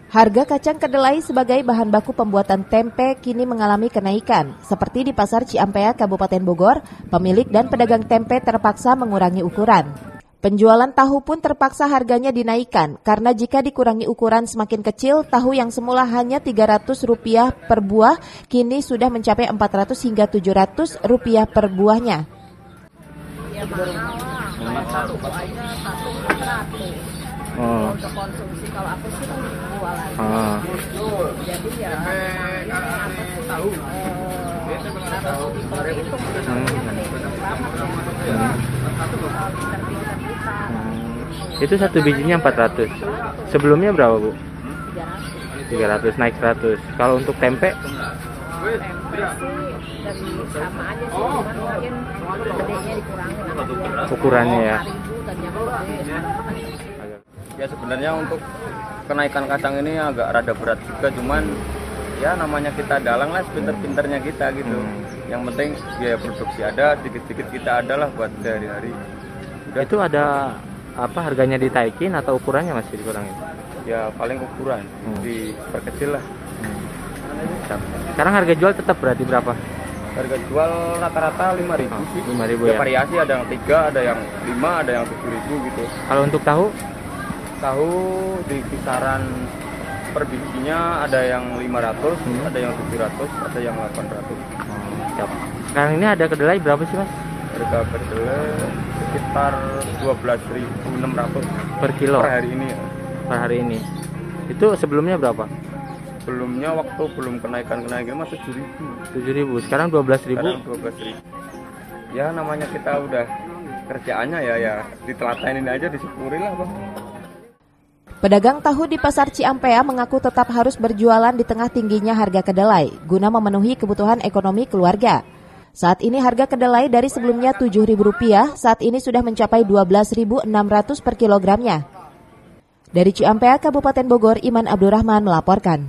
Harga kacang kedelai sebagai bahan baku pembuatan tempe kini mengalami kenaikan. Seperti di Pasar Ciampea, Kabupaten Bogor, pemilik dan pedagang tempe terpaksa mengurangi ukuran. Penjualan tahu pun terpaksa harganya dinaikkan, karena jika dikurangi ukuran semakin kecil, tahu yang semula hanya Rp300 per buah, kini sudah mencapai Rp400 hingga Rp700 per buahnya. Ya mahal, satu aja untuk konsumsi, kalau aku sih jualan. Jadi ya tahu harus dihitung Itu satu bijinya 400. Sebelumnya berapa, Bu? 300, naik 100. Kalau untuk tempe? Tempe sih dari sama aja sih, cuman mungkin gedenya dikurangin. Ukurannya ya. Ya sebenarnya untuk kenaikan kacang ini agak rada berat juga, cuman ya namanya kita dalang lah, pinter-pinternya kita gitu. Yang penting biaya produksi ada, sedikit-sedikit kita ada lah buat sehari-hari. Itu ada apa, harganya ditaikin atau ukurannya masih dikurangin? Ya paling ukuran diperkecil lah. Sekarang harga jual tetap berarti berapa? Harga jual rata-rata 5.000 sih. 5.000 ya. Variasi, ada yang 3, ada yang 5, ada yang 7.000 gitu. Kalau untuk tahu? Tahu di kisaran per bijinya ada yang 500, ada yang 700, ada yang 800. Sekarang ini ada kedelai berapa sih, Mas? Harga kedelai sekitar 12.600 per kilo per hari ini ya. Per hari ini. Itu sebelumnya berapa? Sebelumnya waktu belum kenaikan mah 7.000. Sekarang 12.000. Sekarang 12.000. Ya namanya kita udah kerjaannya ya ditelatenin aja, disyukuri lah, Bang. Pedagang tahu di Pasar Ciampea mengaku tetap harus berjualan di tengah tingginya harga kedelai guna memenuhi kebutuhan ekonomi keluarga. Saat ini harga kedelai dari sebelumnya Rp7.000 saat ini sudah mencapai Rp12.600 per kilogramnya. Dari Ciampea, Kabupaten Bogor, Iman Abdurrahman melaporkan.